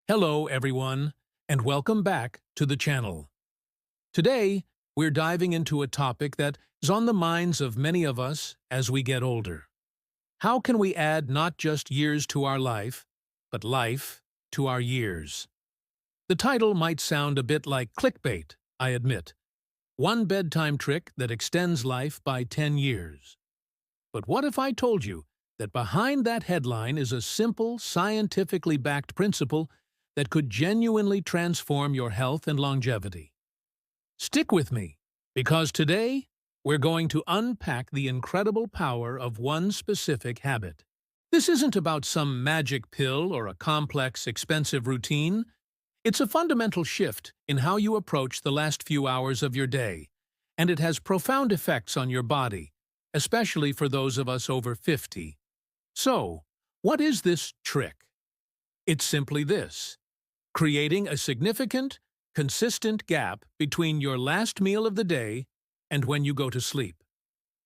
Hello, everyone, and welcome back to the channel. Today, we're diving into a topic that is on the minds of many of us as we get older. How can we add not just years to our life, but life to our years? The title might sound a bit like clickbait, I admit. One bedtime trick that extends life by 10 years. But what if I told you that behind that headline is a simple, scientifically backed principle that could genuinely transform your health and longevity? Stick with me, because today we're going to unpack the incredible power of one specific habit. This isn't about some magic pill or a complex, expensive routine. It's a fundamental shift in how you approach the last few hours of your day, and it has profound effects on your body, especially for those of us over 50. So, what is this trick? It's simply this: creating a significant, consistent gap between your last meal of the day and when you go to sleep.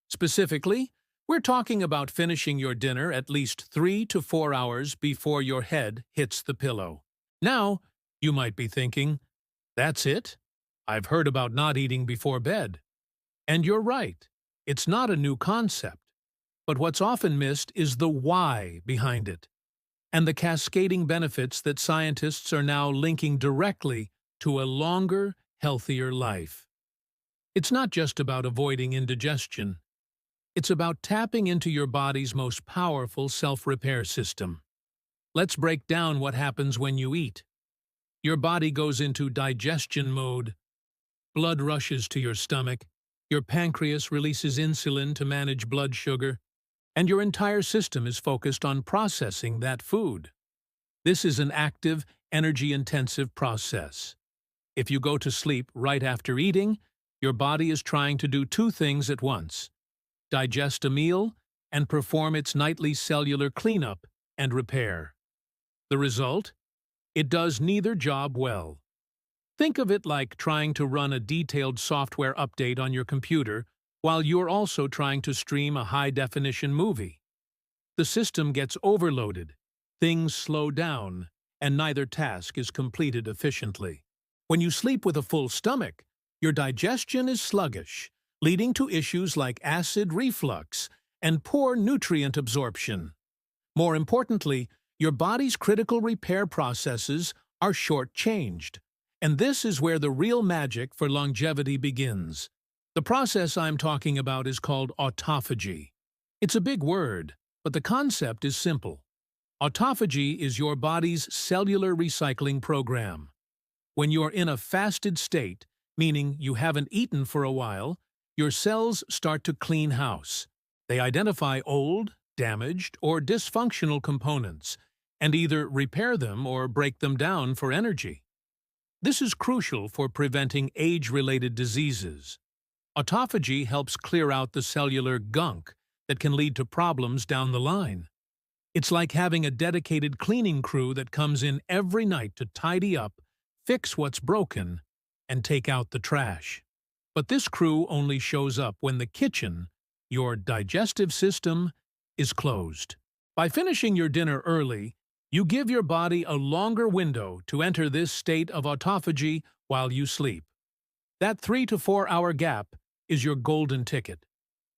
Specifically, we're talking about finishing your dinner at least 3 to 4 hours before your head hits the pillow. Now, you might be thinking, that's it? I've heard about not eating before bed. And you're right, it's not a new concept. But what's often missed is the why behind it, and the cascading benefits that scientists are now linking directly to a longer, healthier life. It's not just about avoiding indigestion. It's about tapping into your body's most powerful self-repair system. Let's break down what happens when you eat. Your body goes into digestion mode. Blood rushes to your stomach. Your pancreas releases insulin to manage blood sugar, and your entire system is focused on processing that food. This is an active, energy-intensive process. If you go to sleep right after eating, your body is trying to do two things at once: digest a meal and perform its nightly cellular cleanup and repair. The result? It does neither job well. Think of it like trying to run a detailed software update on your computer while you're also trying to stream a high-definition movie. The system gets overloaded, things slow down, and neither task is completed efficiently. When you sleep with a full stomach, your digestion is sluggish, leading to issues like acid reflux and poor nutrient absorption. More importantly, your body's critical repair processes are short-changed, and this is where the real magic for longevity begins. The process I'm talking about is called autophagy. It's a big word, but the concept is simple. Autophagy is your body's cellular recycling program. When you're in a fasted state, meaning you haven't eaten for a while, your cells start to clean house. They identify old, damaged, or dysfunctional components, and either repair them or break them down for energy. This is crucial for preventing age-related diseases. Autophagy helps clear out the cellular gunk that can lead to problems down the line. It's like having a dedicated cleaning crew that comes in every night to tidy up, fix what's broken, and take out the trash. But this crew only shows up when the kitchen, your digestive system, is closed. By finishing your dinner early, you give your body a longer window to enter this state of autophagy while you sleep. That 3 to 4 hour gap is your golden ticket.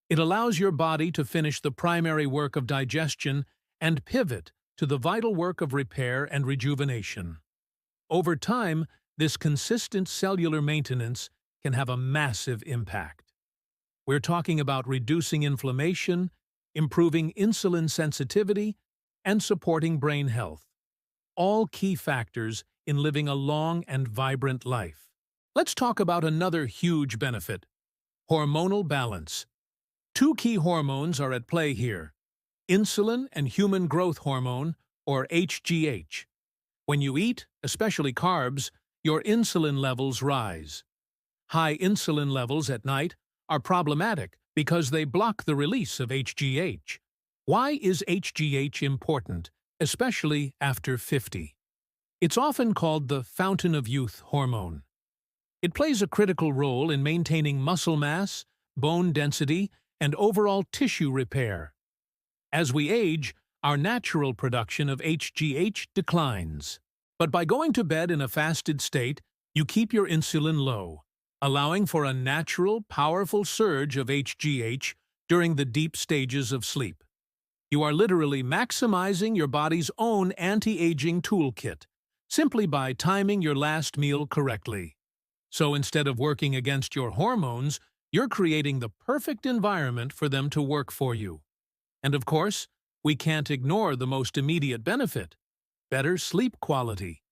It allows your body to finish the primary work of digestion and pivot to the vital work of repair and rejuvenation. Over time, this consistent cellular maintenance can have a massive impact. We're talking about reducing inflammation, improving insulin sensitivity, and supporting brain health, all key factors in living a long and vibrant life. Let's talk about another huge benefit: hormonal balance. Two key hormones are at play here: insulin and human growth hormone, or HGH. When you eat, especially carbs, your insulin levels rise. High insulin levels at night are problematic because they block the release of HGH. Why is HGH important, especially after 50? It's often called the fountain of youth hormone. It plays a critical role in maintaining muscle mass, bone density, and overall tissue repair. As we age, our natural production of HGH declines. But by going to bed in a fasted state, you keep your insulin low, allowing for a natural, powerful surge of HGH during the deep stages of sleep. You are literally maximizing your body's own anti-aging toolkit, simply by timing your last meal correctly. So instead of working against your hormones, you're creating the perfect environment for them to work for you. And of course, we can't ignore the most immediate benefit: better sleep quality.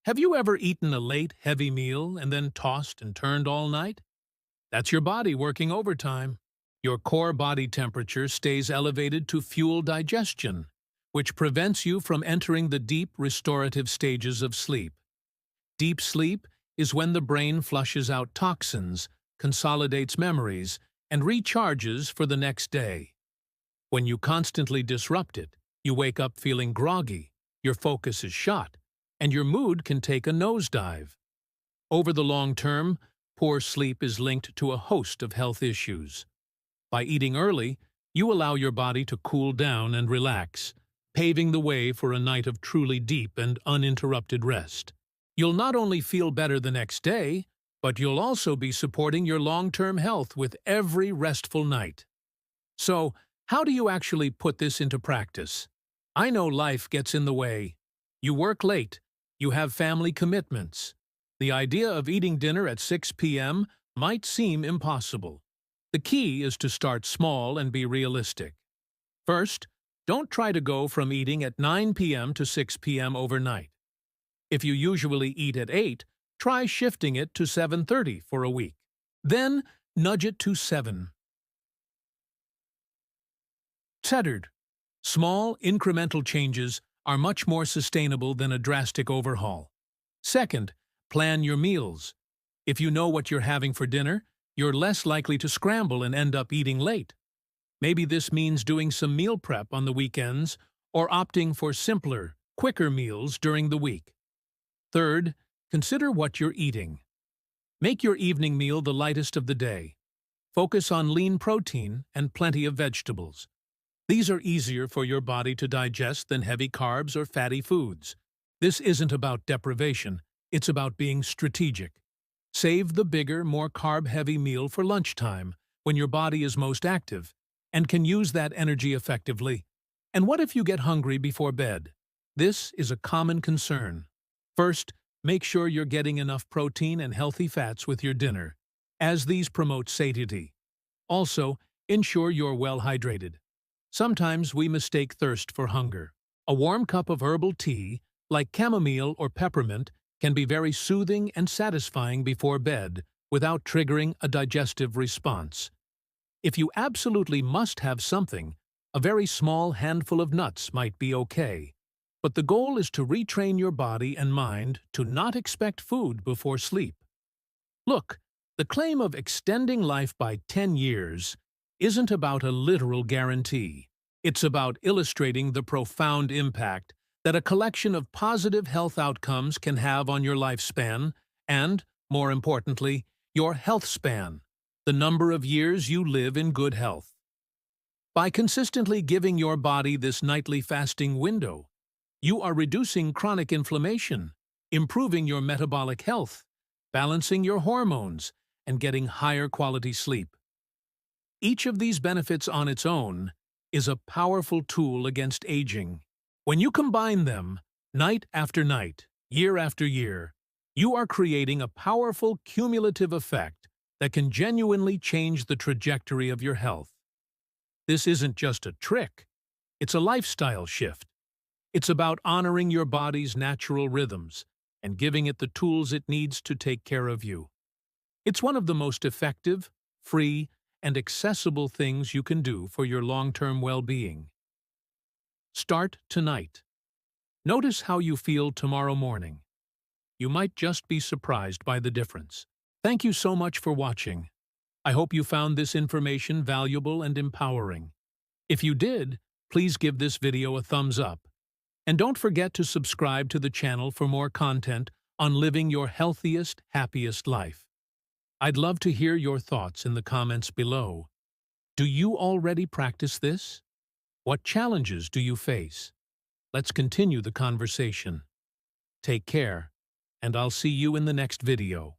Have you ever eaten a late, heavy meal and then tossed and turned all night? That's your body working overtime. Your core body temperature stays elevated to fuel digestion, which prevents you from entering the deep restorative stages of sleep. Deep sleep is when the brain flushes out toxins, consolidates memories, and recharges for the next day. When you constantly disrupt it, you wake up feeling groggy, your focus is shot, and your mood can take a nosedive. Over the long term, poor sleep is linked to a host of health issues. By eating early, you allow your body to cool down and relax, paving the way for a night of truly deep and uninterrupted rest. You'll not only feel better the next day, but you'll also be supporting your long-term health with every restful night. So, how do you actually put this into practice? I know life gets in the way. You work late, you have family commitments. The idea of eating dinner at 6 p.m. might seem impossible. The key is to start small and be realistic. First, don't try to go from eating at 9 p.m. to 6 p.m. overnight. If you usually eat at 8, try shifting it to 7:30 for a week. Then, nudge it to 7. Tethered. Small, incremental changes are much more sustainable than a drastic overhaul. Second, plan your meals. If you know what you're having for dinner, you're less likely to scramble and end up eating late. Maybe this means doing some meal prep on the weekends or opting for simpler, quicker meals during the week. Third, consider what you're eating. Make your evening meal the lightest of the day. Focus on lean protein and plenty of vegetables. These are easier for your body to digest than heavy carbs or fatty foods. This isn't about deprivation, it's about being strategic. Save the bigger, more carb-heavy meal for lunchtime, when your body is most active, and can use that energy effectively. And what if you get hungry before bed? This is a common concern. First, make sure you're getting enough protein and healthy fats with your dinner, as these promote satiety. Also, ensure you're well hydrated. Sometimes we mistake thirst for hunger. A warm cup of herbal tea, like chamomile or peppermint, can be very soothing and satisfying before bed without triggering a digestive response. If you absolutely must have something, a very small handful of nuts might be okay. But the goal is to retrain your body and mind to not expect food before sleep. Look, the claim of extending life by 10 years isn't about a literal guarantee. It's about illustrating the profound impact that a collection of positive health outcomes can have on your lifespan and, more importantly, your health span, the number of years you live in good health. By consistently giving your body this nightly fasting window, you are reducing chronic inflammation, improving your metabolic health, balancing your hormones, and getting higher quality sleep. Each of these benefits on its own is a powerful tool against aging. When you combine them, night after night, year after year, you are creating a powerful cumulative effect that can genuinely change the trajectory of your health. This isn't just a trick, it's a lifestyle shift. It's about honoring your body's natural rhythms and giving it the tools it needs to take care of you. It's one of the most effective, free, and accessible things you can do for your long-term well-being. Start tonight. Notice how you feel tomorrow morning. You might just be surprised by the difference. Thank you so much for watching. I hope you found this information valuable and empowering. If you did, please give this video a thumbs up. And don't forget to subscribe to the channel for more content on living your healthiest, happiest life. I'd love to hear your thoughts in the comments below. Do you already practice this? What challenges do you face? Let's continue the conversation. Take care, and I'll see you in the next video.